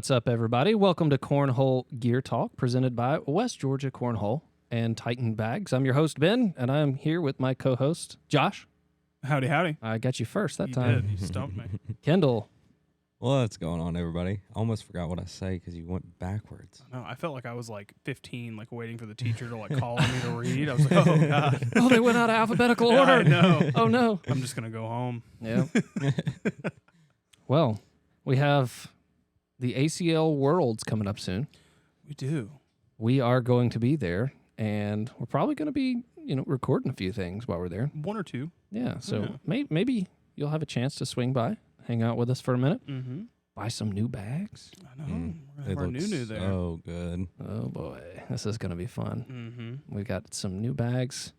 What's up, everybody? Welcome to Cornhole Geartalk, presented by West Georgia Cornhole and Titan Bags. I'm your host, Ben, and I'm here with my co-host, Josh. Howdy, howdy. I got you first that You time. did. You stumped me. Kendall. What's going on, everybody? I almost forgot what I say because you went backwards. No, I felt like I was like 15, like waiting for the teacher to like call on me to read. I was like, oh god. Oh, they went out of alphabetical Yeah, order. I know. Oh, no. I'm just gonna go home. Yeah. Well, we have the ACL Worlds coming up soon. We do. We are going to be there, and we're probably going to be, recording a few things while we're there. One or two. Yeah, so Yeah. maybe you'll have a chance to swing by, hang out with us for a minute, Mm-hmm. buy some new bags. I know. We're gonna It have our looks new there. so good. Oh boy, this is going to be fun. Mm-hmm. We've got some new bags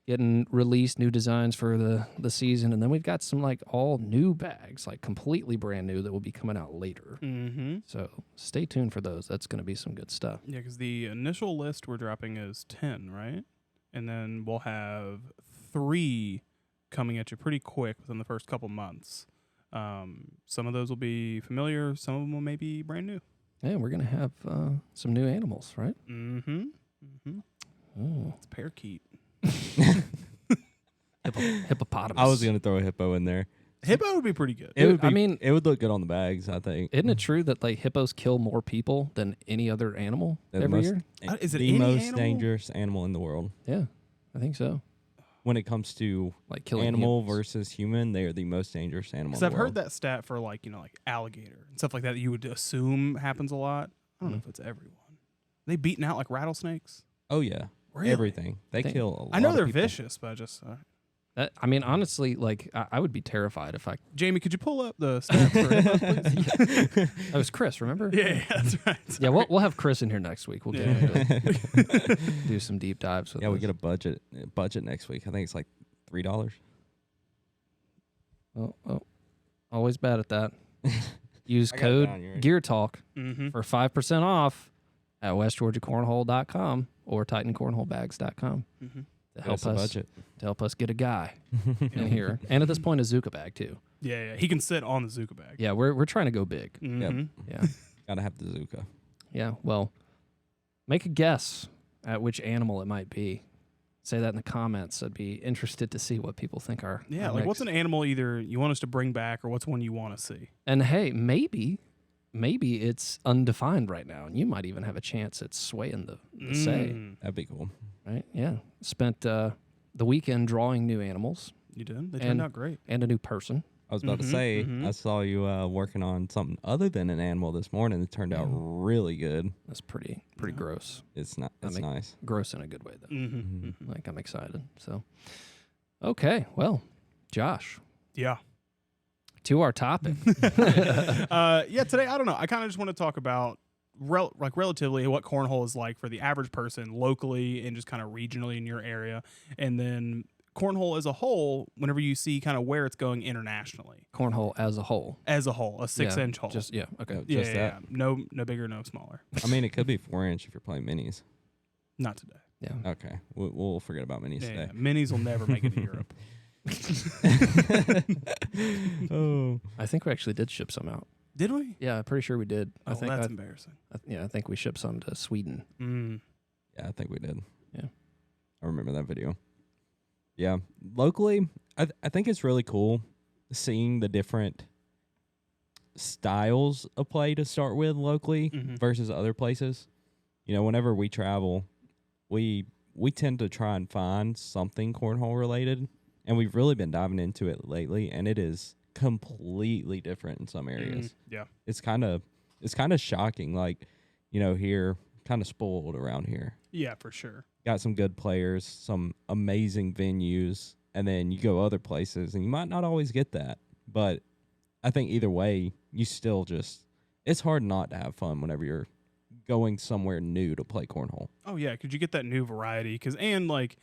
getting released, new designs for the season, and then we've got some like all new bags, like completely brand new that will be coming out later. Mm-hmm. So stay tuned for those. That's going to be some good stuff. Yeah, because the initial list we're dropping is 10, right? And then we'll have 3 coming at you pretty quick within the first couple months. Some of those will be familiar. Some of them will maybe brand new. Yeah, we're going to have some new animals, right? Mm-hmm. Mm-hmm. Oh, It's a parakeet. hippopotamus. I was gonna throw a hippo in there. Hippo would be pretty good. It would be, I mean- it would look good on the bags. I think. Isn't it true that like hippos kill more people than any other animal They're the every most- year? Is it the any most animal? dangerous animal in the world Yeah, I think so. when it comes to Like killing animal humans. versus human? They are the most dangerous animal. Because in I've the heard world. that stat for like alligator and stuff like that that you would assume happens a lot. I don't know if it's everyone. They beating out like rattlesnakes. Oh yeah, Really? everything. They Think- kill a lot. I know of they're people. vicious, but I just I mean, honestly, like I would be terrified if I. Jamie, could you pull up the stats for hippos, please? That was Chris, remember? Yeah, that's right. Yeah, we'll have Chris in here next week. We'll get Yeah. into it. Do some deep dives with Yeah, we us. get a budget next week. I think it's like $3. Oh, always bad at that. Use I got it code down, you ready? Geartalk Mm-hmm. for 5% off at westgeorgiacornhole.com or titancornholebags.com Mm-hmm. to help That's a us budget. to help us get a guy in here. And at this point, a Zuka bag too. Yeah, he can sit on the Zuka bag. Yeah, we're trying to go big. Mm-hmm. Yeah, Gotta have the Zuka. yeah. Well, make a guess at which animal it might be. Say that in the comments. I'd be interested to see what people think are. Yeah, our like what's next. an animal either you want us to bring back or what's one you want to see? And hey, maybe it's undefined right now, and you might even have a chance at swaying the say. Mm. That'd be cool. Right? Yeah. Spent the weekend drawing new animals You did? They And- turned out great. and a new person. I was about to Mhm, say, mhm. I saw you working on something other than an animal this morning. It turned out really good. That's pretty Yeah. gross. It's not. That's mean- nice. Gross in a good way though. Mm-hmm. Mhm. Mm-hmm. Like I'm excited. So, okay. Well, Josh, Yeah. to our topic. Yeah, today, I don't know. I kind of just want to talk about relatively what cornhole is like for the average person locally and just kind of regionally in your area. And then cornhole as a whole, whenever you see kind of where it's going internationally. Cornhole as a whole. As a whole, a 6-inch hole. Just yeah. Okay. Yeah. just yeah. that. No bigger, no smaller. I mean, it could be 4-inch if you're playing minis. Not today. Yeah. Okay, we'll forget about minis Yeah, today. minis will never make it to Europe. Oh, I think we actually did ship some out. Did we? Yeah, I'm pretty sure we did. Oh, that's embarrassing. I think we shipped some to Sweden. Mm. yeah, I think we did. Yeah. I remember that video. Yeah, locally, I think it's really cool seeing the different styles of play to start with locally Mhm. versus other places. Whenever we travel, we tend to try and find something cornhole related, and we've really been diving into it lately, and it is completely different in some areas. Yeah. It's kind of shocking. Like, here, kind of spoiled around here. Yeah, for sure. Got some good players, some amazing venues, and then you go other places, and you might not always get that. But I think either way, you still it's hard not to have fun whenever you're going somewhere new to play cornhole. Oh yeah, could you get that new variety? And like,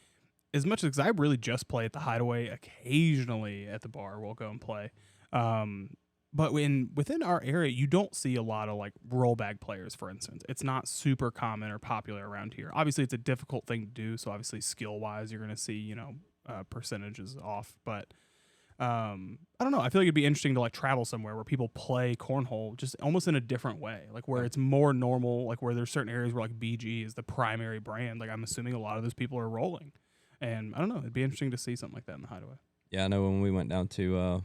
as much as I really just play at the Hideaway, occasionally at the bar we'll go and play. But within our area, you don't see a lot of like roll bag players, for instance. It's not super common or popular around here. Obviously, it's a difficult thing to do. So obviously, skill wise, you're going to see percentages off. But I don't know. I feel like it'd be interesting to like travel somewhere where people play cornhole just almost in a different way, like where it's more normal, like where there's certain areas where like BG is the primary brand. Like I'm assuming a lot of those people are rolling, and I don't know. It'd be interesting to see something like that in the Hideaway. Yeah, I know when we went down to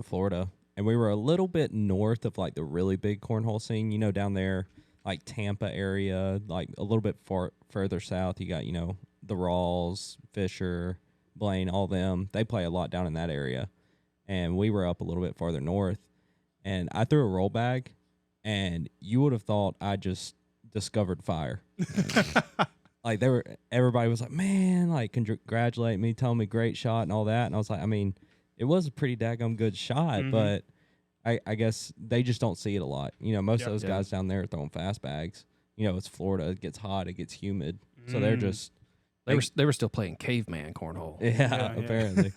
Florida, and we were a little bit north of like the really big cornhole scene. You know, down there, like Tampa area, like a little bit further south. You got the Rawls, Fisher, Blaine, all them. They play a lot down in that area. And we were up a little bit farther north, and I threw a roll bag, and you would have thought I just discovered fire. Like everybody was like, man, like congratulate me, telling me great shot and all that. And I was like, I mean, it was a pretty daggum good shot, but I guess they just don't see it a lot. Most of those guys down there are throwing fast bags. It's Florida, it gets hot, it gets humid, so they're just they were still playing caveman cornhole. Yeah. Apparently,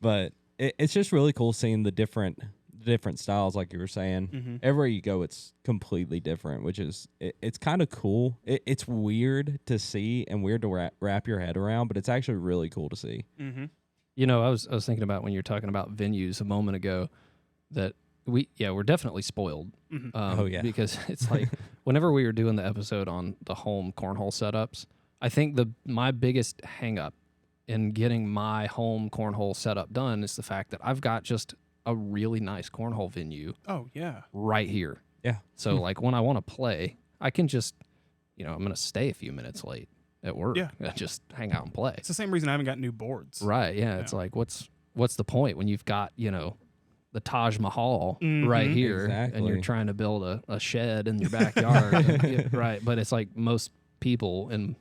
but. It's just really cool seeing the different styles, like you were saying. Everywhere you go, it's completely different, which is it's kind of cool. It's weird to see and weird to wrap your head around, but it's actually really cool to see. I was thinking about when you were talking about venues a moment ago that we're definitely spoiled. Because it's like whenever we were doing the episode on the home cornhole setups, I think my biggest hang up in getting my home cornhole setup done is the fact that I've got just a really nice cornhole venue. Oh, yeah. Right here. Yeah. So like when I want to play, I can just, I'm going to stay a few minutes late at work. Yeah. And just hang out and play. It's the same reason I haven't got new boards. Right. Yeah. It's like, what's the point when you've got, the Taj Mahal right here and you're trying to build a shed in your backyard. Right. But it's like most people in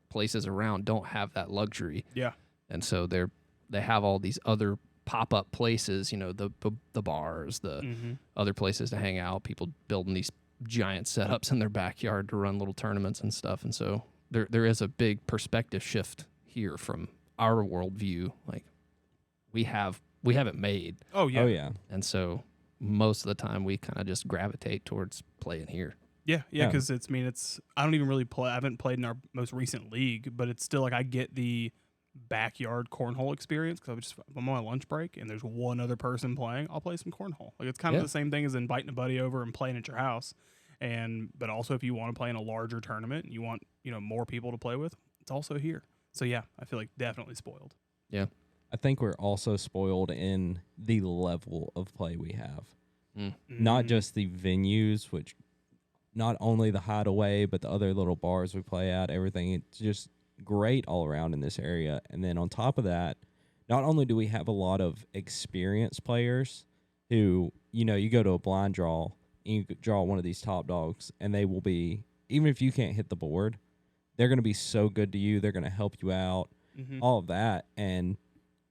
places around don't have that luxury. Yeah. And so they have all these other pop-up places, the bars, the other places to hang out, people building these giant setups in their backyard to run little tournaments and stuff. And so there is a big perspective shift here from our worldview. Like we have it made. Oh yeah. Oh yeah. And so most of the time we kind of just gravitate towards playing here. Yeah, because I don't even really play. I haven't played in our most recent league, but it's still like I get the backyard cornhole experience because I'm on my lunch break and there's one other person playing. I'll play some cornhole. Like it's kind of the same thing as inviting a buddy over and playing at your house. But also if you want to play in a larger tournament and you want more people to play with, it's also here. So yeah, I feel like definitely spoiled. Yeah, I think we're also spoiled in the level of play we have, not just the venues, which. Not only the Hideaway, but the other little bars we play at, everything. It's just great all around in this area. And then on top of that, not only do we have a lot of experienced players who, you go to a blind draw and you draw one of these top dogs and they will be, even if you can't hit the board, they're going to be so good to you. They're going to help you out, all of that. And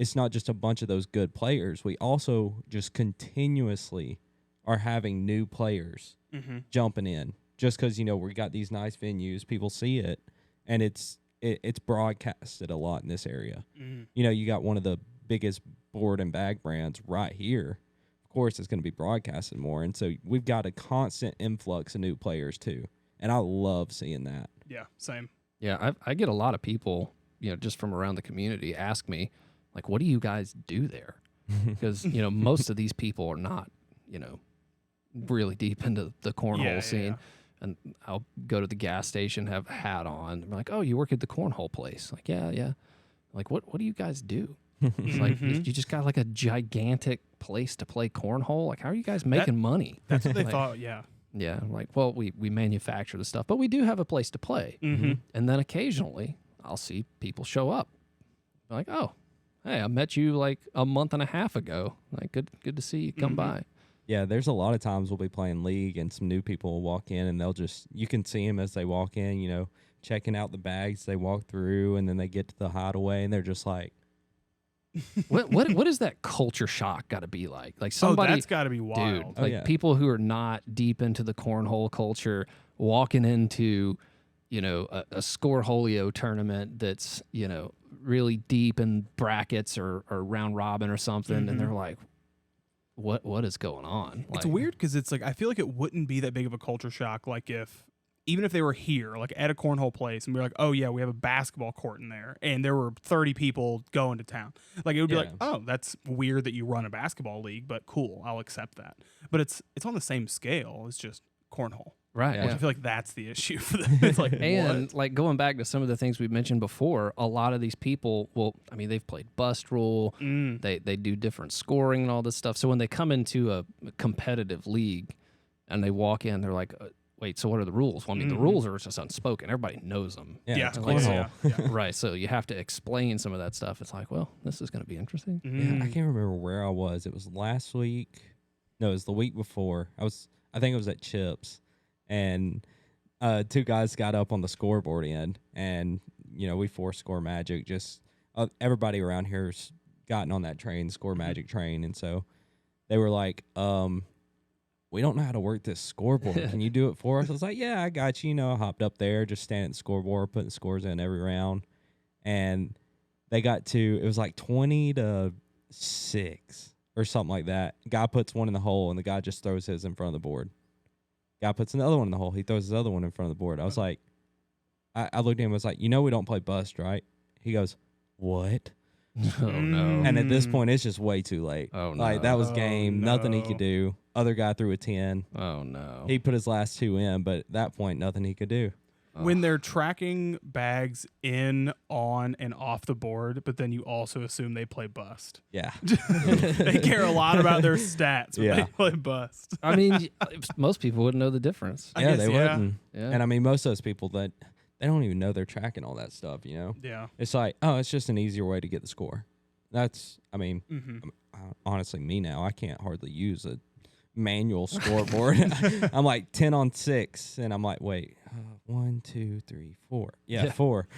it's not just a bunch of those good players. We also just continuously are having new players jumping in just because, we got these nice venues, people see it, and it's broadcasted a lot in this area. You got one of the biggest board and bag brands right here. Of course, it's going to be broadcasted more, and so we've got a constant influx of new players too, and I love seeing that. Yeah, same. Yeah, I get a lot of people, just from around the community ask me, like, what do you guys do there? Because, most of these people are not, really deep into the cornhole scene. Yeah. And I'll go to the gas station, have a hat on. They're like, oh, you work at the cornhole place? Like, yeah. Like, what do you guys do? It's like, you just got like a gigantic place to play cornhole? Like, how are you guys making money? That's what they thought, yeah. Yeah, like, well, we manufacture the stuff, but we do have a place to play. And then occasionally I'll see people show up. They're like, oh, hey, I met you like a month and a half ago. Like, good to see you come by. Yeah, there's a lot of times we'll be playing League and some new people will walk in and you can see them as they walk in, checking out the bags they walk through, and then they get to the Hideaway and they're just like, what is that culture shock got to be like? Like somebody, that's got to be wild. Dude, like people who are not deep into the cornhole culture walking into, a Scoreholio tournament that's, really deep in brackets or round robin or something, and they're like, what is going on? It's weird because it's like I feel like it wouldn't be that big of a culture shock like if even if they were here, like at a cornhole place, and we were like, oh yeah, we have a basketball court in there, and there were 30 people going to town, like it would be like, oh, that's weird that you run a basketball league, but cool, I'll accept that. But it's on the same scale. It's just cornhole. Right. Which I feel like that's the issue for them. It's like, And what? like going back to some of the things we mentioned before, a lot of these people, well, I mean, they've played bust rule, they do different scoring and all this stuff. So when they come into a competitive league and they walk in, they're like, wait, so what are the rules? Well, I mean, the rules are just unspoken. Everybody knows them. Yeah, it's like, cornhole. yeah. Right. So you have to explain some of that stuff. It's like, well, this is going to be interesting. Yeah, I can't remember where I was. It was last week. No, it was the week before. I think it was at Chips, and two guys got up on the scoreboard end, and we forced score magic. Just everybody around here's gotten on that train, score magic train, and so they were like, we don't know how to work this scoreboard. Can you do it for us? I was like, yeah, I got you. I hopped up there, just standing at the scoreboard, putting scores in every round, and they got to, it was like 20-6 or something like that. Guy puts one in the hole, and the guy just throws his in front of the board. Guy puts another one in the hole. He throws his other one in front of the board. I was like, I looked at him. I was like, we don't play bust, right? He goes, what? Oh, no. And at this point, it's just way too late. Oh, no. Like, that was game. Nothing he no. could do. Other guy threw a 10. Oh, no. He put his last two in, but at that point, nothing he could do. When they're tracking bags in, on, and off the board, but then you also assume they play bust. Yeah. They care a lot about their stats when they play bust. I mean, most people wouldn't know the difference. I Yeah, guess, they yeah. wouldn't. Yeah. And I mean, most of those people that they don't even know they're tracking all that stuff, Yeah. It's like, oh, it's just an easier way to get the score. That's, I mean, Mm-hmm. honestly, me now, I can't hardly use a manual scoreboard. I'm like 10 on 6, and I'm like, wait, 1, 2, 3, 4. Yeah, 4.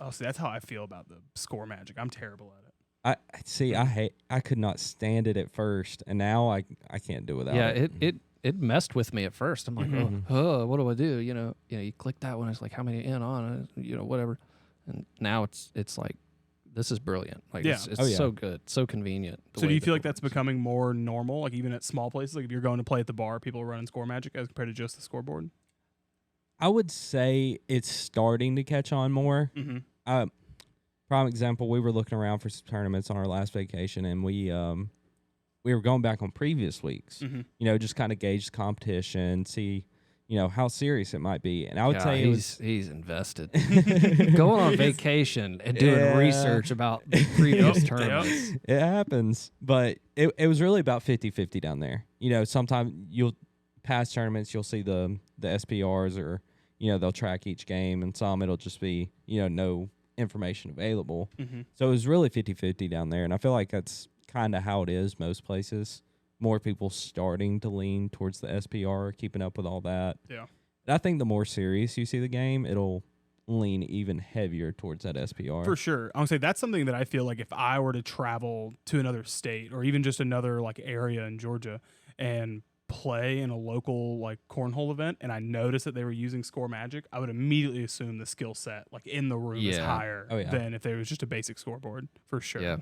Oh, see, that's how I feel about the score magic. I'm terrible at it. I see. I could not stand it at first, and now I can't do without it. Yeah, it messed with me at first. I'm like, oh, what do I do? You click that one. It's like, how many in, on, whatever. And now it's like, this is brilliant. Like, Yeah. it's so good, so convenient. So do you feel like that's becoming more normal, like even at small places? Like if you're going to play at the bar, people are running score magic as compared to just the scoreboard? I would say it's starting to catch on more. Mm-hmm. Prime example, we were looking around for some tournaments on our last vacation, and we were going back on previous weeks. Mm-hmm. Just kind of gauge the competition, see how serious it might be. And I would say he's invested. Going on vacation and doing research about previous tournaments. It happens, but it was really about 50-50 down there. Sometimes past tournaments you'll see the SPRs, or they'll track each game, and some it'll just be no information available. Mm-hmm. So it was really 50-50 down there, and I feel like that's kind of how it is most places. More people starting to lean towards the SPR, keeping up with all that. Yeah. And I think the more serious you see the game, it'll lean even heavier towards that SPR. For sure. I would say that's something that I feel like if I were to travel to another state or even just another like area in Georgia and play in a local like cornhole event, and I noticed that they were using score magic, I would immediately assume the skill set like in the room is higher than if there was just a basic scoreboard, for sure. Yeah.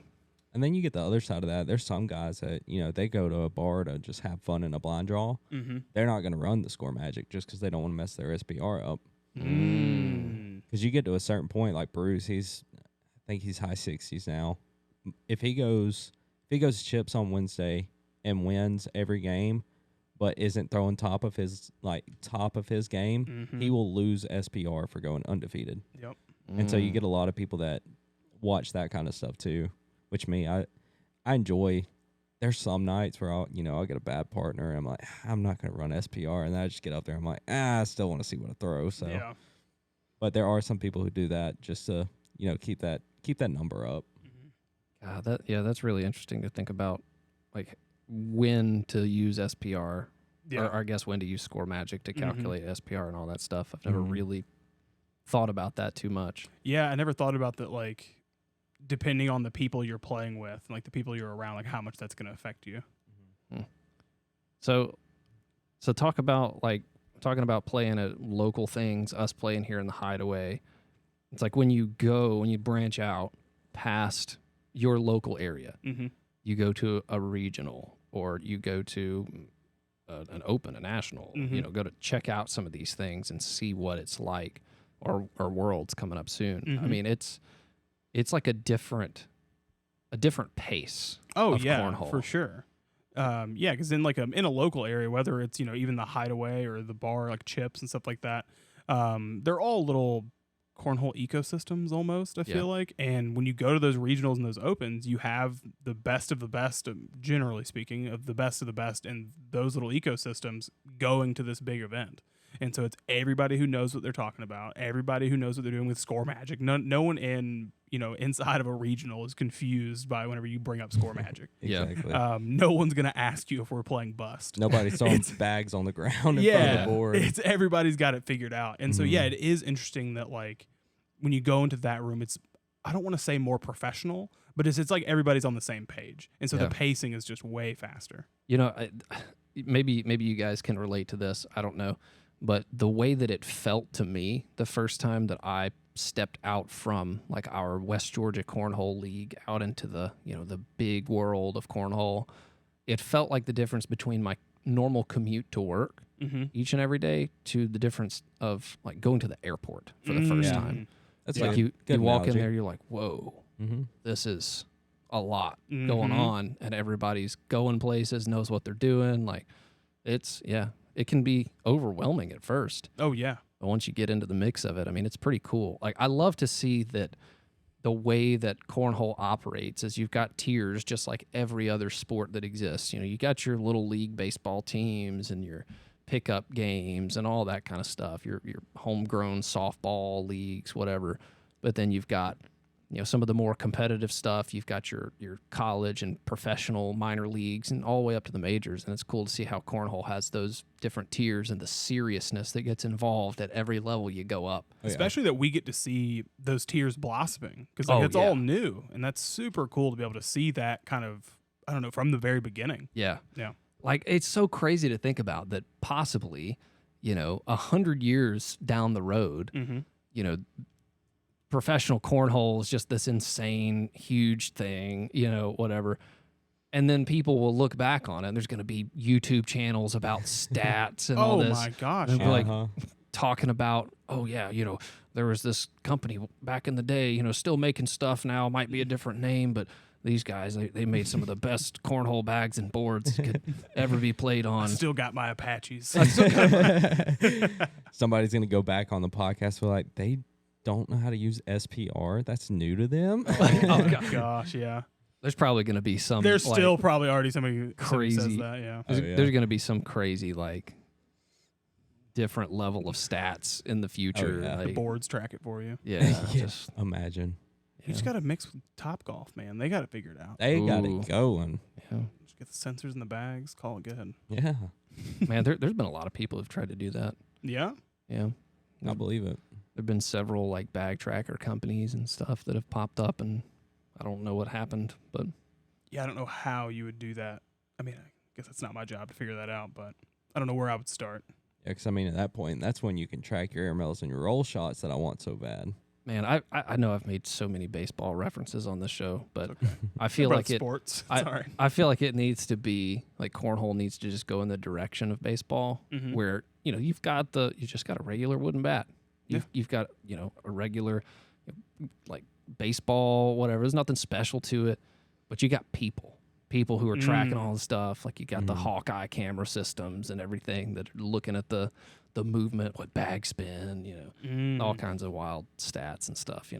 And then you get the other side of that. There's some guys that, they go to a bar to just have fun in a blind draw. Mm-hmm. They're not going to run the score magic just because they don't want to mess their SPR up. Because you get to a certain point, like Bruce, I think he's high 60s now. If he goes chips on Wednesday and wins every game, but isn't throwing top of his game, he will lose SPR for going undefeated. Yep. And so you get a lot of people that watch that kind of stuff too, which I enjoy. There's some nights where I'll get a bad partner and I'm like, I'm not going to run SPR, and then I just get up there. I'm like, I still want to see what I throw. So, yeah. But there are some people who do that just to keep that number up. God, that's really interesting to think about, like when to use SPR, or I guess when to use score magic to calculate SPR and all that stuff. I've never really thought about that too much. Yeah, I never thought about that, like depending on the people you're playing with, like the people you're around, like how much that's going to affect you. So talking about playing at local things, us playing here in the Hideaway. It's like when you branch out past your local area, you go to a regional, or you go to an open, a national, go to check out some of these things and see what it's like. Or Worlds coming up soon. I mean, it's like a different pace. Oh of yeah, cornhole. for sure. Yeah, because in in a local area, whether it's even the Hideaway or the bar, like Chips and stuff like that, they're all little cornhole ecosystems almost. I feel like, and when you go to those regionals and those opens, you have the best of the best, generally speaking, of the best in those little ecosystems going to this big event. And so it's everybody who knows what they're talking about, everybody who knows what they're doing with Score Magic. No one inside of a regional is confused by whenever you bring up Score Magic. Exactly. No one's gonna ask you if we're playing Bust. Nobody's throwing bags on the ground in front of the board. It's everybody's got it figured out. And so it is interesting that like when you go into that room, it's, I don't want to say more professional, but it's like everybody's on the same page, and so the pacing is just way faster. Maybe you guys can relate to this. I don't know. But the way that it felt to me the first time that I stepped out from like our West Georgia Cornhole League out into the the big world of cornhole, it felt like the difference between my normal commute to work each and every day to the difference of like going to the airport for the first time. That's like you walk in there, you're like, whoa, this is a lot going on, and everybody's going places, knows what they're doing. Like it can be overwhelming at first. Oh, yeah. But once you get into the mix of it, I mean, it's pretty cool. Like, I love to see that the way that cornhole operates is you've got tiers just like every other sport that exists. You got your little league baseball teams and your pickup games and all that kind of stuff, your homegrown softball leagues, whatever. But then you've got some of the more competitive stuff. You've got your college and professional minor leagues and all the way up to the majors. And it's cool to see how cornhole has those different tiers and the seriousness that gets involved at every level you go up. Especially that we get to see those tiers blossoming because it's all new. And that's super cool to be able to see that kind of, I don't know, from the very beginning. Yeah. Yeah. Like, it's so crazy to think about that possibly, 100 years down the road, professional cornhole is just this insane, huge thing, whatever. And then people will look back on it, and there's going to be YouTube channels about stats and all this. Oh, my gosh. And like talking about, there was this company back in the day, still making stuff now, might be a different name, but these guys, they made some of the best cornhole bags and boards could ever be played on. I still got my Apaches. Somebody's going to go back on the podcast and be like, they don't know how to use SPR. That's new to them. Oh gosh, yeah. There's probably going to be some. There's still probably already somebody crazy. Says that, yeah. There's going to be some crazy different level of stats in the future. Oh, yeah. The boards track it for you. Yeah, just imagine. You just got to mix with Topgolf, man. They got it figured out. They got it going. Yeah. Just get the sensors in the bags. Call it good. Yeah. Man, there's been a lot of people who've tried to do that. Yeah. Yeah. I believe it. There've been several bag tracker companies and stuff that have popped up, and I don't know what happened, but yeah, I don't know how you would do that. I mean, I guess it's not my job to figure that out, but I don't know where I would start. Yeah, because I mean, at that point, that's when you can track your air mails and your roll shots that I want so bad. Man, I know I've made so many baseball references on this show, but I feel like sports. I feel like it needs to be like cornhole needs to just go in the direction of baseball, where you just got a regular wooden bat. You've got a regular baseball, whatever. There's nothing special to it, but you got people who are tracking all the stuff. Like you got the Hawkeye camera systems and everything that are looking at the movement, what bag spin, all kinds of wild stats and stuff.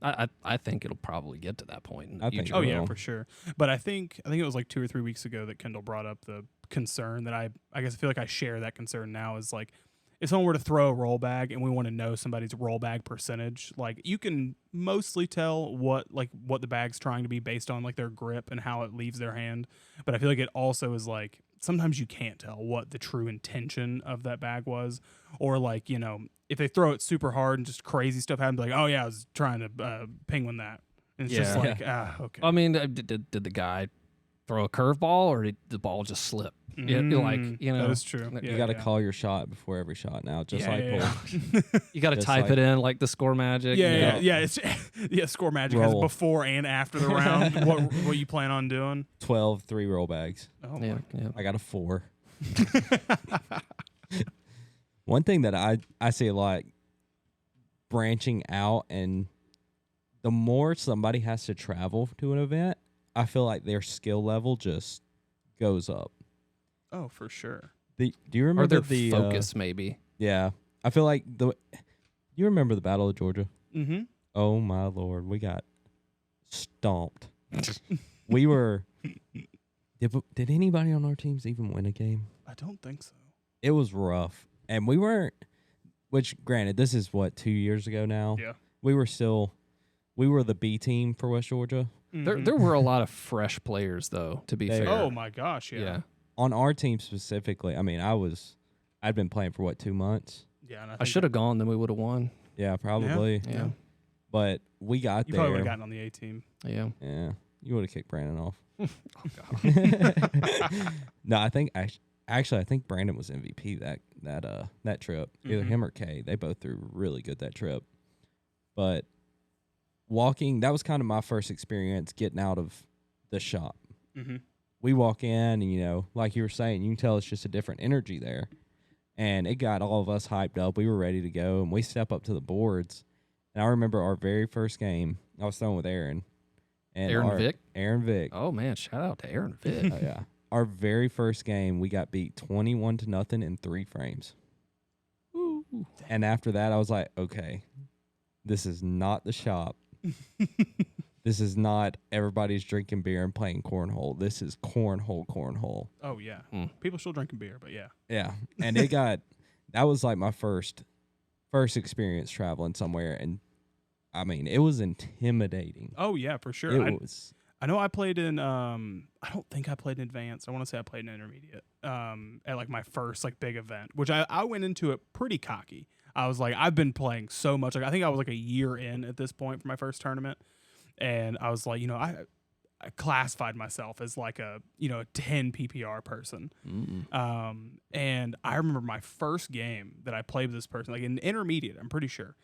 I think it'll probably get to that point in the future. Oh yeah, for sure. But I think it was like 2 or 3 weeks ago that Kendall brought up the concern that I guess I feel like I share that concern now is like, if someone were to throw a roll bag and we want to know somebody's roll bag percentage, like you can mostly tell what the bag's trying to be based on like their grip and how it leaves their hand. But I feel like it also is like sometimes you can't tell what the true intention of that bag was, or like if they throw it super hard and just crazy stuff happens, like I was trying to penguin that, and it's just like okay. I mean, did the guy throw a curveball or did the ball just slip? That is true. You got to call your shot before every shot now, just pool. You got to type it in like the Score Magic. It's Score Magic has before and after the round what you plan on doing. 12 3 roll bags. Oh yeah. I got a 4. One thing that I see a lot branching out, and the more somebody has to travel to an event, I feel like their skill level just goes up. Oh, for sure. Do you remember Or their the focus, maybe. Yeah, I feel like you remember the Battle of Georgia? Mm-hmm. Oh my Lord, we got stomped. We were. Did anybody on our teams even win a game? I don't think so. It was rough, and we weren't. Which, granted, this is what 2 years ago now. Yeah. We were the B team for West Georgia. Mhm. There were a lot of fresh players, though, to be They- fair. Oh my gosh, yeah. On our team specifically, I mean, I'd been playing for 2 months. Yeah, and I think should have gone, then we would have won. Yeah, probably. Yeah. But we got you there. probably would have gotten on the A team. Yeah. Yeah, you would have kicked Brandon off. Oh, God. No, I think actually I think Brandon was MVP that trip. Either Mhm. him or Kay. They both threw really good that trip. But walking, that was kind of my first experience getting out of the shop. Mm-hmm. We walk in, and like you were saying, you can tell it's just a different energy there. And it got all of us hyped up. We were ready to go, and we step up to the boards. And I remember our very first game, I was throwing with Aaron. And Aaron Vick? Aaron Vick. Oh, man. Shout out to Aaron Vick. Oh, yeah. Our very first game, we got beat 21-0 in 3 frames. Ooh. And after that, I was like, okay, this is not the shop. This is not everybody's drinking beer and playing cornhole. This is cornhole. Oh yeah. Hmm. People still drinking beer, but yeah. Yeah. And that was like my first experience traveling somewhere. And I mean, it was intimidating. Oh yeah, for sure. It was. I know I played in I don't think I played in advanced. I want to say I played in intermediate. At like my first like big event, which I went into it pretty cocky. I was like, I've been playing so much. Like I think I was like a year in at this point for my first tournament. And I was like, I classified myself as like a 10 PPR person. And I remember my first game that I played with this person, like in intermediate, I'm pretty sure,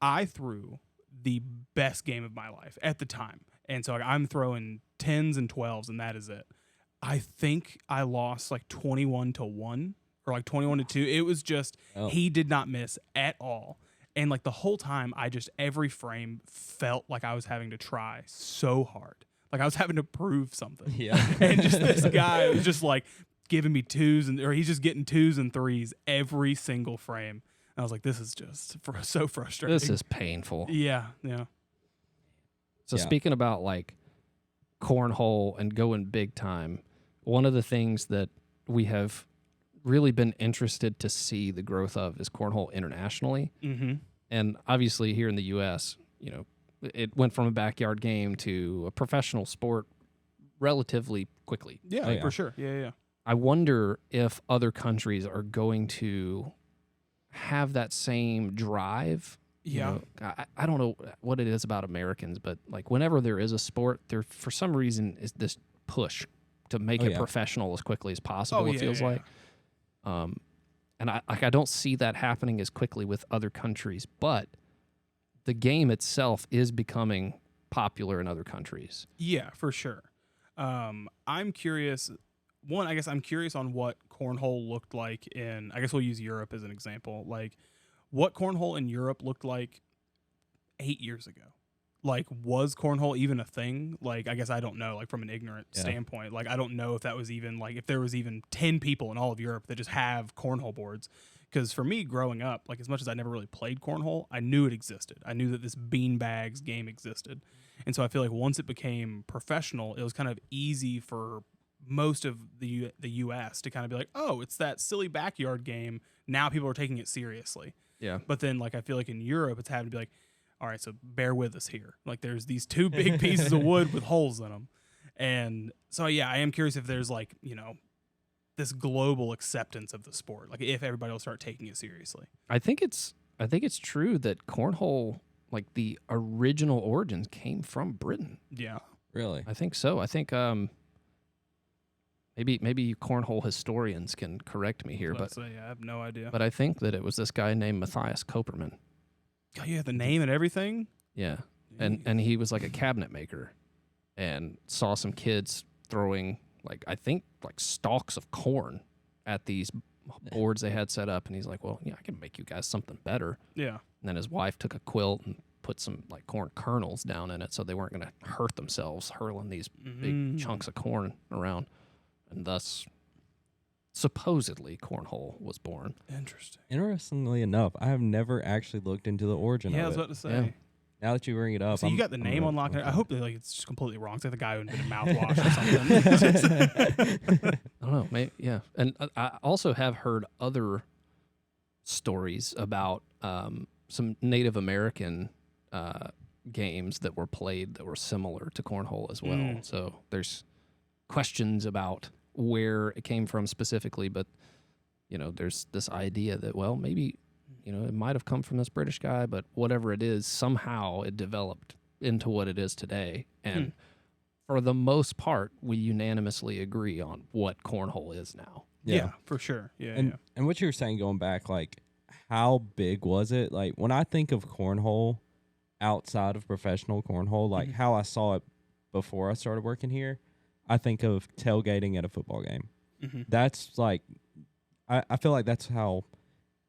I threw the best game of my life at the time. And so like, I'm throwing 10s and 12s, and that is it. I think I lost like 21-1 or like 21-2. It was just, he did not miss at all. And like the whole time, every frame felt like I was having to try so hard. Like I was having to prove something. Yeah. And just this guy was just like giving me or he's just getting 2s and 3s every single frame. And I was like, this is just so frustrating. This is painful. Yeah. So Yeah. speaking about like cornhole and going big time, one of the things that we have really been interested to see the growth of is cornhole internationally. Mm-hmm. And obviously here in the U.S., it went from a backyard game to a professional sport relatively quickly. Yeah, Oh, yeah. for sure. Yeah. I wonder if other countries are going to have that same drive. Yeah. I don't know what it is about Americans, but like whenever there is a sport, there for some reason is this push to make it professional as quickly as possible. It feels like. And I don't see that happening as quickly with other countries, but the game itself is becoming popular in other countries. Yeah, for sure. I'm curious. One, I guess I'm curious on what cornhole looked like in, I guess we'll use Europe as an example. Like what cornhole in Europe looked like 8 years ago. Like, was cornhole even a thing? Like, I guess I don't know, like, from an ignorant standpoint. Like, I don't know if that was even, like, if there was even 10 people in all of Europe that just have cornhole boards. Because for me, growing up, like, as much as I never really played cornhole, I knew it existed. I knew that this beanbags game existed. And so I feel like once it became professional, it was kind of easy for most of the U.S. to kind of be like, oh, it's that silly backyard game. Now people are taking it seriously. Yeah. But then, like, I feel like in Europe, it's having to be like, all right, so bear with us here. Like, there's these 2 big pieces of wood with holes in them. And so, yeah, I am curious if there's, like, this global acceptance of the sport. Like, if everybody will start taking it seriously. I think it's true that cornhole, like the original origins, came from Britain. Yeah. Really? I think so. I think maybe cornhole historians can correct me here, but I have no idea. I think that it was this guy named Matthias Koperman. Oh, you have the name and everything? Yeah. And he was like a cabinet maker and saw some kids throwing like I think like stalks of corn at these boards they had set up, and he's like, well, yeah, I can make you guys something better. Yeah. And then his wife took a quilt and put some like corn kernels down in it so they weren't going to hurt themselves hurling these big chunks of corn around. And thus, supposedly, cornhole was born. Interesting. Interestingly enough, I have never actually looked into the origin Yeah, I of was it. about to say. Yeah. Now that you bring it up, So you got the I'm name gonna unlocked. look I it hope that like it's just completely wrong. It's like the guy who invented mouthwash or something. I don't know. Maybe, yeah. And I also have heard other stories about some Native American games that were played that were similar to cornhole as well. So there's questions about where it came from specifically, but there's this idea that, well, maybe it might have come from this British guy, but whatever it is, somehow it developed into what it is today. And for the most part, we unanimously agree on what cornhole is now. Yeah, for sure. Yeah, and what you were saying going back, like, how big was it? Like, when I think of cornhole outside of professional cornhole, like how I saw it before I started working here, I think of tailgating at a football game. That's like, I feel like that's how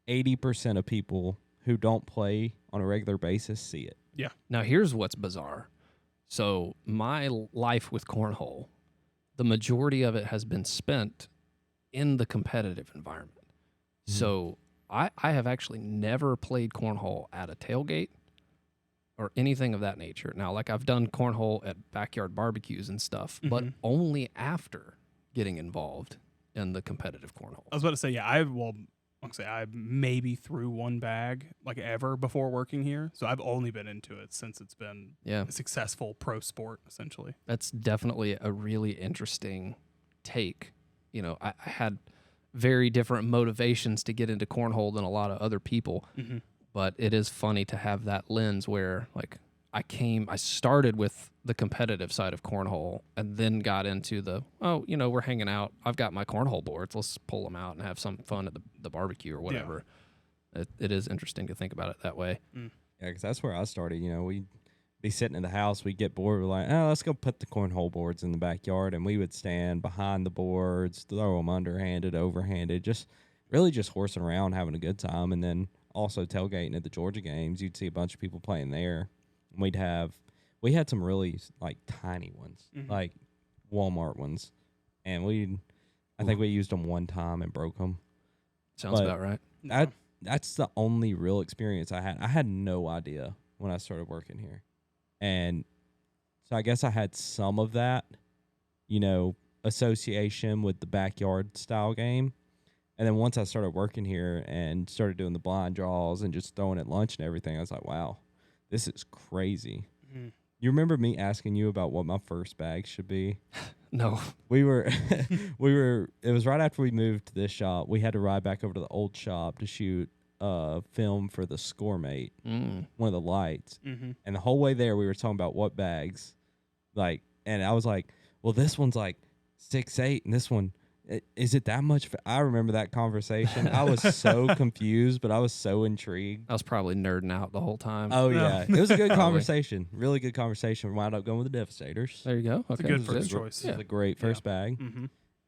80% of people who don't play on a regular basis see it. Yeah. Now, here's what's bizarre. So my life with cornhole, the majority of it has been spent in the competitive environment. So I have actually never played cornhole at a tailgate or anything of that nature. Now, like, I've done cornhole at backyard barbecues and stuff, but only after getting involved in the competitive cornhole. I was about to say, I maybe threw one bag like ever before working here. So I've only been into it since it's been a successful pro sport, essentially. That's definitely a really interesting take. I had very different motivations to get into cornhole than a lot of other people. But it is funny to have that lens where, like, I started with the competitive side of cornhole and then got into we're hanging out. I've got my cornhole boards. Let's pull them out and have some fun at the barbecue or whatever. Yeah. It is interesting to think about it that way. Yeah, because that's where I started. We'd be sitting in the house. We'd get bored. We're like, let's go put the cornhole boards in the backyard. And we would stand behind the boards, throw them underhanded, overhanded, just horsing around, having a good time. And then also tailgating at the Georgia games. You'd see a bunch of people playing there. We had some really like tiny ones, like Walmart ones, and I think we used them one time and broke them. Sounds about right. That's the only real experience I had. I had no idea when I started working here, and so I guess I had some of that, association with the backyard style game. And then once I started working here and started doing the blind draws and just throwing at lunch and everything, I was like, wow, this is crazy. You remember me asking you about what my first bag should be? No. It was right after we moved to this shop. We had to ride back over to the old shop to shoot film for the Scoremate, one of the lights. And the whole way there, we were talking about what bags. And I was like, well, this one's like 6'8", and this one, is it that much? I remember that conversation. I was so confused, but I was so intrigued. I was probably nerding out the whole time. Oh, yeah. It was a good conversation. Really good conversation. We wound up going with the Devastators. There you go. Okay. It's a good first choice. It was a great first bag.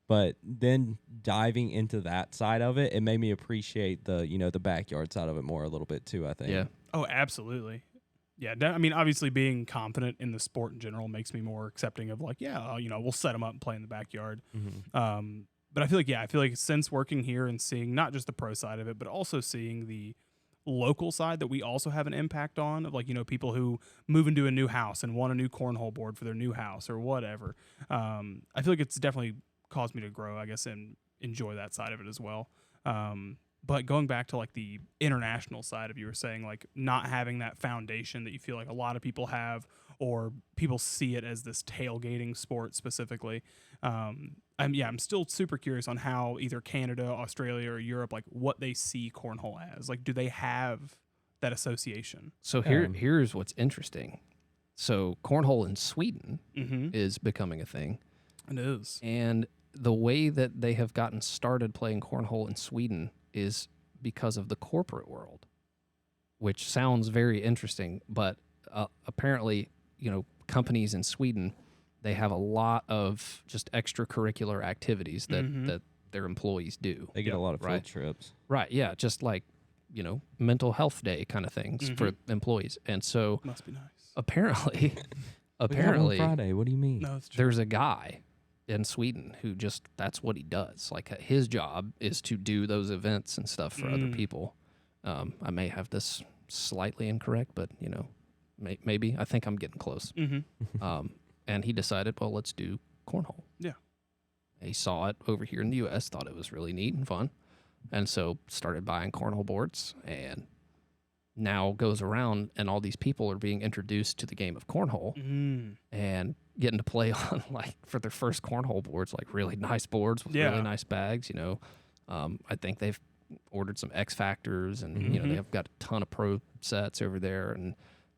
But then diving into that side of it, it made me appreciate the backyard side of it more a little bit too, I think. Yeah. Oh, absolutely. Yeah, I mean, obviously being confident in the sport in general makes me more accepting of like, we'll set them up and play in the backyard. But I feel like since working here and seeing not just the pro side of it, but also seeing the local side that we also have an impact on of like, people who move into a new house and want a new cornhole board for their new house or whatever. I feel like it's definitely caused me to grow, I guess, and enjoy that side of it as well. But going back to like the international side of you were saying, like not having that foundation that you feel like a lot of people have, or people see it as this tailgating sport specifically. I'm still super curious on how either Canada, Australia, or Europe, like what they see cornhole as. Like, do they have that association? So here's what's interesting. So cornhole in Sweden is becoming a thing. It is. And the way that they have gotten started playing cornhole in Sweden is because of the corporate world, which sounds very interesting. But apparently, companies in Sweden, they have a lot of just extracurricular activities that their employees do. They get a lot of field right. trips. Right. Yeah. Just like, mental health day kind of things for employees. And so Must be nice. apparently, We got one Friday. What do you mean? No, it's true. there's a guy in Sweden who that's what he does. Like his job is to do those events and stuff for other people. I may have this slightly incorrect, but maybe I think I'm getting close. And he decided, well, let's do cornhole. Yeah. He saw it over here in the U.S., thought it was really neat and fun, and so started buying cornhole boards, and now goes around, and all these people are being introduced to the game of cornhole and getting to play on, like, for their first cornhole boards, like really nice boards with really nice bags. I think they've ordered some X Factors, and they've got a ton of pro sets over there, and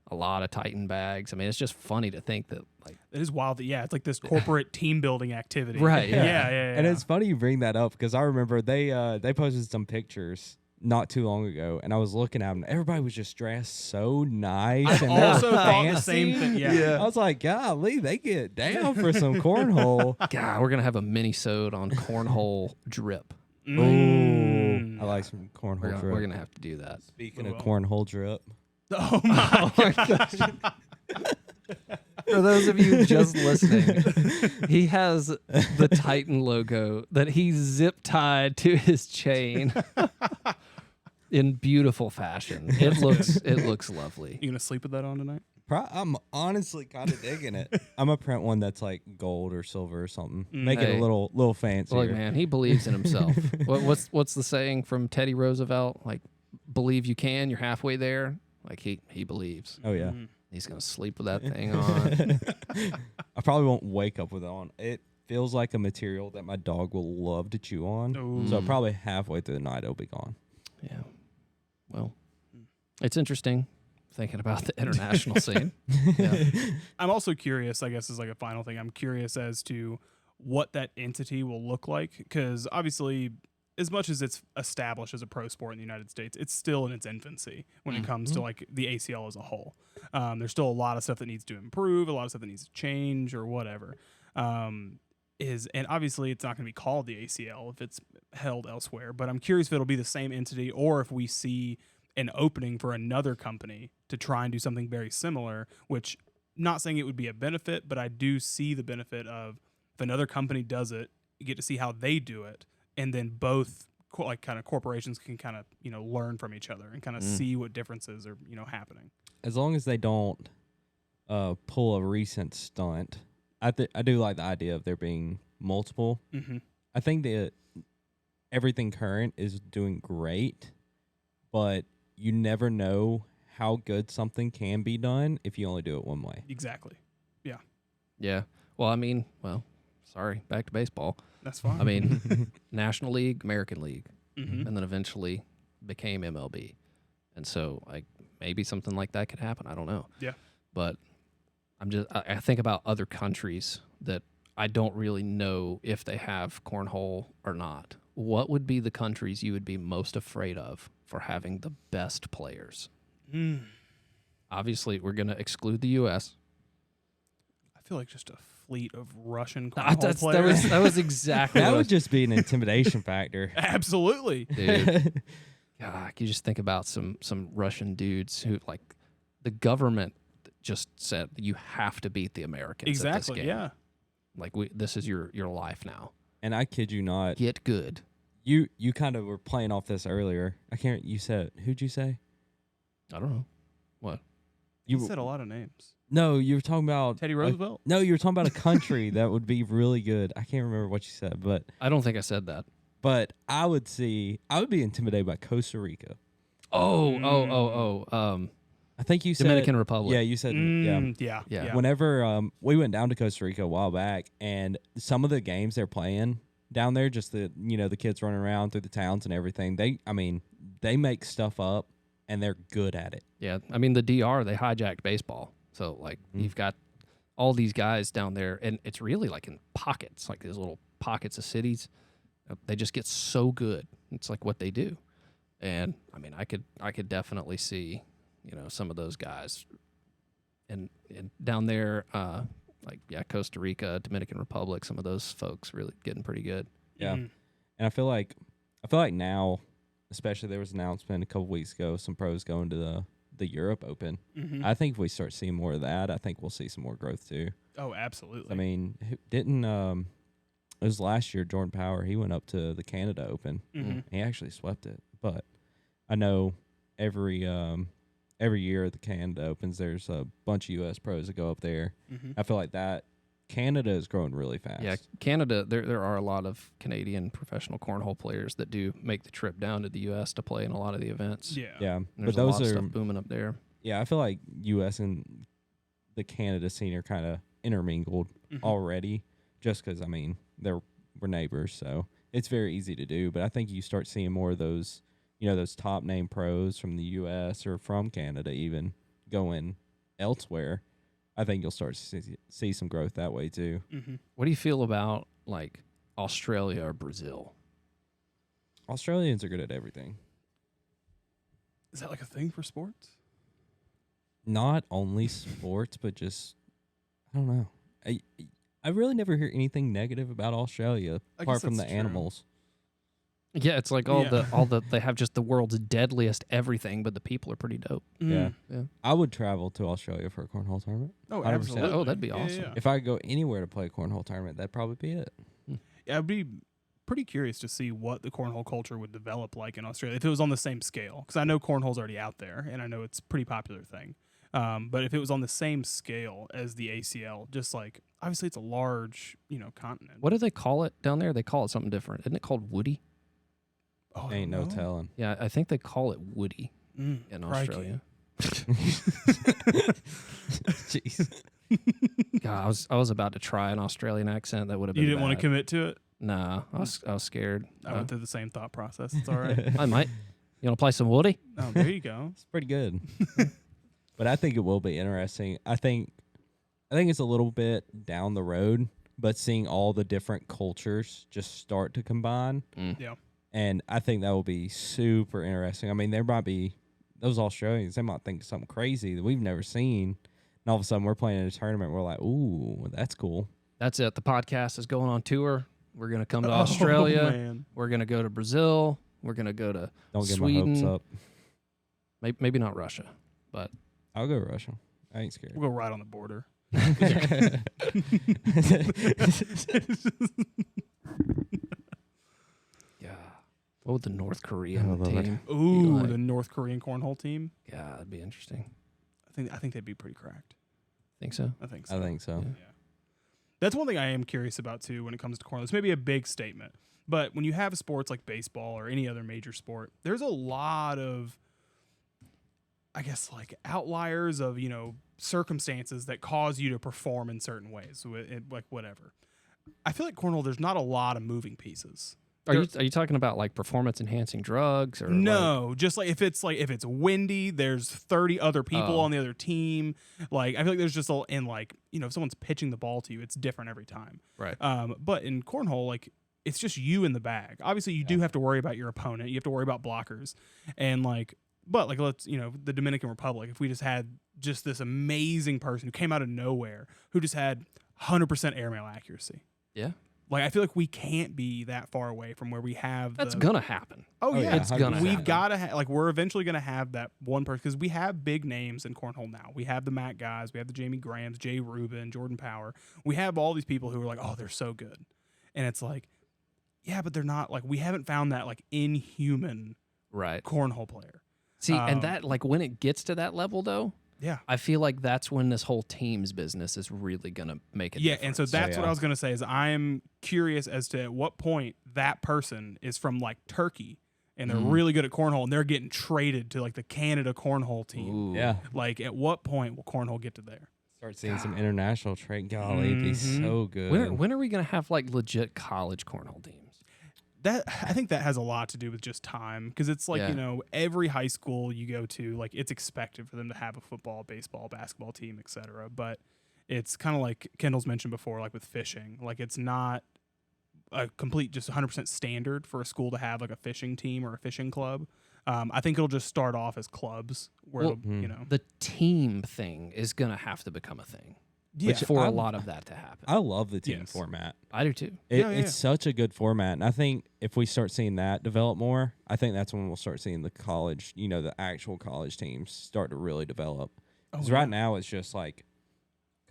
a lot of Titan bags. I mean, it's just funny to think that, like, it is wild that it's like this corporate team building activity. Right, yeah. Yeah. And it's funny you bring that up because I remember they posted some pictures not too long ago, and I was looking at them. Everybody was just dressed so nice. I and also they were thought the fancy. same thing. Yeah. I was like, golly, they get down for some cornhole. God, we're gonna have a mini-sode on cornhole drip. Oh, I like some cornhole drip. We're gonna have to do that. Speaking of cornhole drip. Oh my gosh. For those of you just listening, he has the Titan logo that he zip tied to his chain in beautiful fashion. It looks lovely. You gonna sleep with that on tonight? I'm honestly kind of digging it. I'm gonna print one that's like gold or silver or something. Make it a little fancier. Look, man, he believes in himself. What's the saying from Teddy Roosevelt? Like, believe you can, you're halfway there. Like he believes. Oh yeah. He's gonna sleep with that thing on. I probably won't wake up with it on. It feels like a material that my dog will love to chew on. Ooh. So probably halfway through the night it'll be gone. Yeah. Well, it's interesting thinking about the international scene. Yeah. I'm also curious, I guess, is like a final thing. I'm curious as to what that entity will look like, because obviously, as much as it's established as a pro sport in the United States, it's still in its infancy when it comes to like the ACL as a whole. There's still a lot of stuff that needs to improve, a lot of stuff that needs to change or whatever. And obviously it's not going to be called the ACL if it's held elsewhere, but I'm curious if it'll be the same entity or if we see an opening for another company to try and do something very similar, which not saying it would be a benefit, but I do see the benefit of if another company does it, you get to see how they do it. And then both kind of corporations can kind of, learn from each other and kind of see what differences are, happening. As long as they don't pull a recent stunt, I do like the idea of there being multiple. I think that everything current is doing great, but you never know how good something can be done if you only do it one way. Exactly. Yeah. Yeah. Well, sorry, back to baseball. That's fine. I mean, National League, American League, and then eventually became MLB. And so, like, maybe something like that could happen. I don't know. Yeah. But I think about other countries that I don't really know if they have cornhole or not. What would be the countries you would be most afraid of for having the best players? Obviously, we're going to exclude the U.S. I feel like just a fleet of Russian cornhole players. That was exactly That what would just be an intimidation factor. Absolutely. dude. God, you just think about some Russian dudes who, like, the government just said you have to beat the Americans. Exactly. At this game. Yeah. Like this is your life now. And I kid you not, Get good. you kind of were playing off this earlier. You said, who'd you say? I don't know what. You said a lot of names. No, you were talking about Teddy Roosevelt? No, you were talking about a country that would be really good. I can't remember what you said, but I don't think I said that. I would be intimidated by Costa Rica. I think you said Dominican Republic. Yeah, you said Yeah. Whenever we went down to Costa Rica a while back, and some of the games they're playing down there, just the kids running around through the towns and everything, they make stuff up and they're good at it. Yeah, I mean the DR, they hijacked baseball. So like you've got all these guys down there, and it's really like in pockets, like these little pockets of cities. They just get so good. It's like what they do. And I mean, I could definitely see, some of those guys and down there, Costa Rica, Dominican Republic, some of those folks really getting pretty good. Yeah. And I feel like now, especially there was an announcement a couple weeks ago, some pros going to the Europe Open. Mm-hmm. I think if we start seeing more of that, I think we'll see some more growth too. Oh, absolutely. I mean, didn't it was last year Jordan Power, he went up to the Canada Open. Mm-hmm. He actually swept it. But I know every year at the Canada Opens there's a bunch of US pros that go up there. Mm-hmm. I feel like that Canada is growing really fast. Yeah, Canada. There are a lot of Canadian professional cornhole players that do make the trip down to the U.S. to play in a lot of the events. Yeah. Yeah. And But there's a those lot of are stuff booming up there. yeah, I feel like US and the Canada scene are kind of intermingled Mhm. already just cuz I mean, we're neighbors, so it's very easy to do, but I think you start seeing more of those, those top name pros from the US or from Canada even going elsewhere. I think you'll start to see some growth that way too. Mm-hmm. What do you feel about like Australia or Brazil? Australians are good at everything. Is that like a thing for sports? Not only sports, but just I don't know. I really never hear anything negative about Australia I apart guess from the that's true. animals. Yeah, it's like Yeah. they have just the world's deadliest everything, but the people are pretty dope. Yeah. Yeah. I would travel to Australia for a cornhole tournament. Oh, 100%. absolutely. Oh, that'd be Yeah, awesome. Yeah, If I could go anywhere to play a cornhole tournament, that'd probably be it. yeah. I'd be pretty curious to see what the cornhole culture would develop like in Australia if it was on the same scale. Because I know cornhole's already out there, and I know it's a pretty popular thing. But if it was on the same scale as the ACL, just like obviously it's a large, continent. What do they call it down there? They call it something different. Isn't it called Woody? Oh, I Ain't don't no know. telling. Yeah, I think they call it Woody in Crikey. Australia. Jeez. God, I was about to try an Australian accent. That would have been. You didn't want to bad. commit to it. Nah, I was scared. I went through the same thought process. It's all right. I might. You want to play some Woody? Oh, there you go. It's pretty good. But I think it will be interesting. I think it's a little bit down the road, but seeing all the different cultures just start to combine. Yeah. And I think that will be super interesting. I mean, there might be those Australians, they might think something crazy that we've never seen. And all of a sudden we're playing in a tournament. We're like, ooh, that's cool. That's it. The podcast is going on tour. We're gonna come to Oh, Australia. man. We're gonna go to Brazil. We're gonna go to Don't get Sweden. my hopes up. maybe not Russia, but I'll go Russia. I ain't scared. We'll go right on the border. yeah. What would the North Korean Oh, Lord. team? Ooh, like- the North Korean cornhole team. Yeah, that'd be interesting. I think they'd be pretty cracked. Think so? I think so. I think so. Yeah. Yeah. That's one thing I am curious about too when it comes to cornhole. This may be a big statement, but when you have sports like baseball or any other major sport, there's a lot of, I guess, like outliers of, circumstances that cause you to perform in certain ways, like whatever. I feel like cornhole, there's not a lot of moving pieces. Are you talking about like performance enhancing drugs or No, just like if it's windy, there's 30 other people Oh. on the other team. Like I feel like there's just if someone's pitching the ball to you, it's different every time. Right. But in cornhole, like it's just you in the bag. Obviously, you do have to worry about your opponent. You have to worry about blockers, and let's the Dominican Republic. If we just had just this amazing person who came out of nowhere who just had 100% airmail accuracy. Yeah. Like I feel like we can't be that far away from where we have. That's gonna happen. Oh yeah, It's gonna 100%. We've happen. got to we're eventually gonna have that one person because we have big names in cornhole now. We have the Matt guys, we have the Jamie Grahams, Jay Rubin, Jordan Power. We have all these people who are like, oh, they're so good, and it's like, yeah, but they're not like we haven't found that like inhuman Right. cornhole player. See, Um, and that like when it gets to that level though, Yeah. I feel like that's when this whole team's business is really gonna make it. Yeah, and so that's what yeah. I was gonna say is I'm curious as to at what point that person is from like Turkey and they're really good at cornhole and they're getting traded to like the Canada cornhole team. Ooh. Yeah. Like at what point will cornhole get to there? Start seeing some international trade. Golly, it'd be Mhm. so good. When are we gonna have like legit college cornhole teams? That I think that has a lot to do with just time because it's like Yeah. every high school you go to, like it's expected for them to have a football, baseball, basketball team, etc. But it's kind of like Kendall's mentioned before, like with fishing, like it's not a complete just 100% standard for a school to have like a fishing team or a fishing club. I think it'll just start off as clubs where Well, it'll, The team thing is gonna have to become a thing. Yeah. for a lot of that to happen. I love the team Yes. format. I do too. It's such a good format, and I think if we start seeing that develop more, I think that's when we'll start seeing the college, the actual college teams start to really develop. Because right now it's just like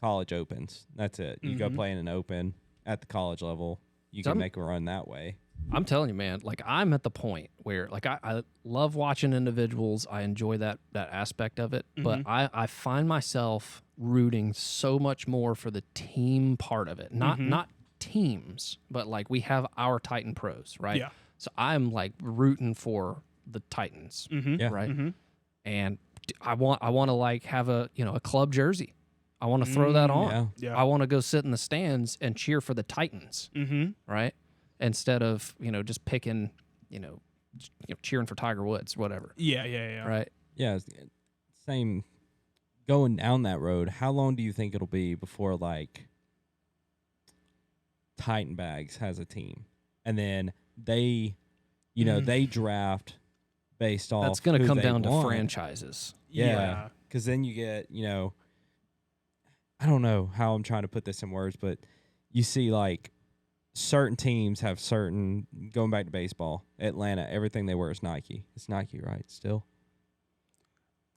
college opens. That's it. You go play in an open at the college level. You can make a run that way. I'm telling you, man, like I'm at the point where like I love watching individuals. I enjoy that aspect of it. But I find myself rooting so much more for the team part of it. Not teams, but like we have our Titan pros, right? Yeah. So I'm like rooting for the Titans, Yeah. right? And I want to like have a club jersey. I want to throw that on. Yeah. Yeah. I want to go sit in the stands and cheer for the Titans, right? Instead of just picking, cheering for Tiger Woods, whatever. Yeah. Right? Yeah. Same. Going down that road, how long do you think it'll be before like Titan Bags has a team, and then they, they draft based off? That's going to who come they down to want. franchises. Yeah, because then you get, I don't know how I'm trying to put this in words, but you see like certain teams have certain, going back to baseball, Atlanta, everything they wear is Nike. It's Nike, right? Still.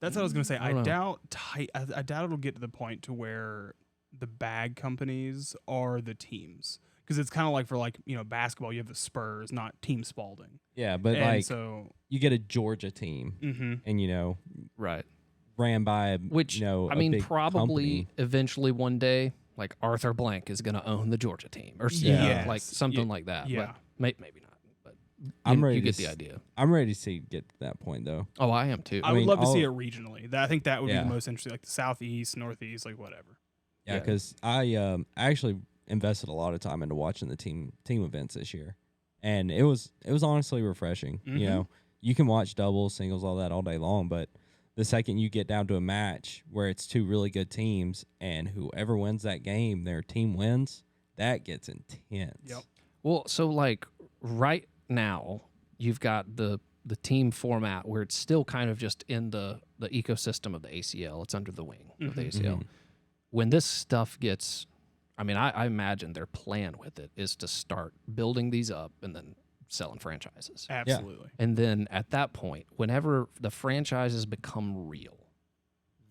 That's what I was gonna say. I I don't doubt it'll get to the point to where the bag companies are the teams, because it's kind of like for basketball, you have the Spurs, not Team Spalding. Yeah, but And like so, you get a Georgia team, and Right. ran by Which, a I mean, big probably company. eventually one day, like Arthur Blank is going to own the Georgia team or Yes. like something like that. Yeah. But maybe not. But I'm you ready get to the s- idea. I'm ready to see get to that point though. Oh, I am too. I would mean, love to see it all- regionally. I think that would be Yeah. the most interesting, like the Southeast, Northeast, like whatever. Yeah, Yeah. because I actually invested a lot of time into watching the team events this year, and it was honestly refreshing. Mhm. You can watch doubles, singles, all that all day long, but the second you get down to a match where it's two really good teams and whoever wins that game, their team wins, that gets intense. Yep. Well, so like right now, you've got the team format where it's still kind of just in the ecosystem of the ACL. It's under the wing of the ACL. When this stuff gets, I imagine their plan with it is to start building these up and then selling franchises. Absolutely. And then at that point, whenever the franchises become real,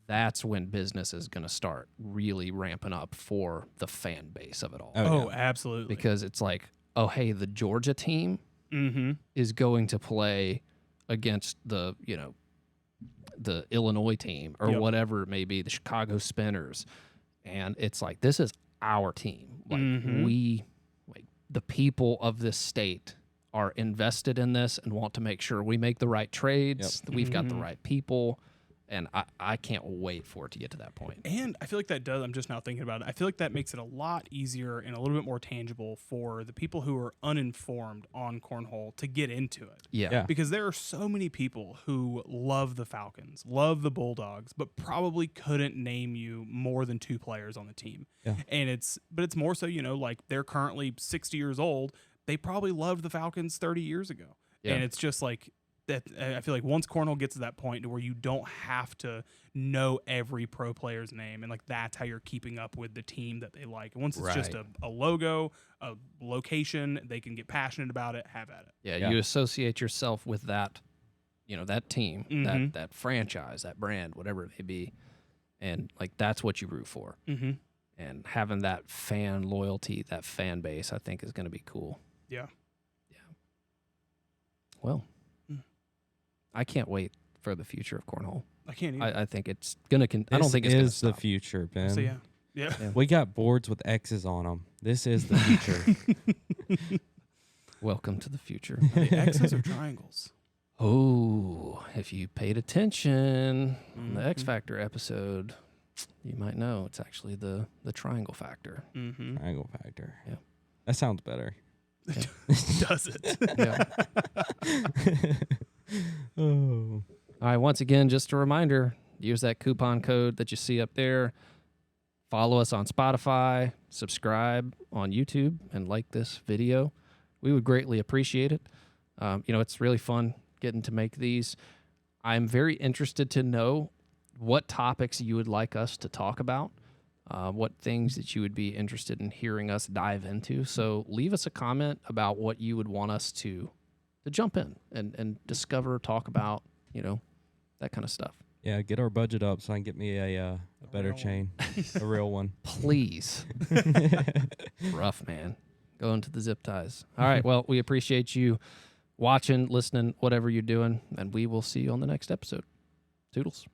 that's when business is going to start really ramping up for the fan base of it all. Oh, absolutely. Because it's like, oh, hey, the Georgia team is going to play against the Illinois team or Yep. whatever it may be, the Chicago Spinners. And it's like, this is our team. Like the people of this state are invested in this and want to make sure we make the right trades, that we've got the right people. And I can't wait for it to get to that point. And I feel like that does, I'm just now thinking about it, I feel like that makes it a lot easier and a little bit more tangible for the people who are uninformed on Cornhole to get into it. Yeah. Because there are so many people who love the Falcons, love the Bulldogs, but probably couldn't name you more than 2 players on the team. Yeah. And it's more so, like they're currently 60 years old. They probably loved the Falcons 30 years ago. Yeah. And it's just like, that I feel like once Cornhole gets to that point to where you don't have to know every pro player's name, and like that's how you're keeping up with the team that they like. And once it's just a logo, a location, they can get passionate about it, have at it. Yeah, you associate yourself with that, that team, that franchise, that brand, whatever it may be, and like that's what you root for. And having that fan loyalty, that fan base, I think is going to be cool. Yeah. Well, I can't wait for the future of Cornhole. I can't even. I think it's gonna. I don't think it's gonna is the stop. future, Ben. So yeah. We got boards with X's on them. This is the future. Welcome to the future. Are they X's or triangles? Oh, if you paid attention on the X Factor episode, you might know it's actually the triangle factor. Triangle factor. Yeah. That sounds better. Does it? Yeah. Oh. All right. Once again, just a reminder: use that coupon code that you see up there. Follow us on Spotify. Subscribe on YouTube and like this video. We would greatly appreciate it. It's really fun getting to make these. I'm very interested to know what topics you would like us to talk about. what things that you would be interested in hearing us dive into. So leave us a comment about what you would want us to jump in and discover, talk about, that kind of stuff. Yeah, get our budget up so I can get me a better real chain, a real one. Please. Rough, man. Go into the zip ties. All right. Well, we appreciate you watching, listening, whatever you're doing, and we will see you on the next episode. Toodles.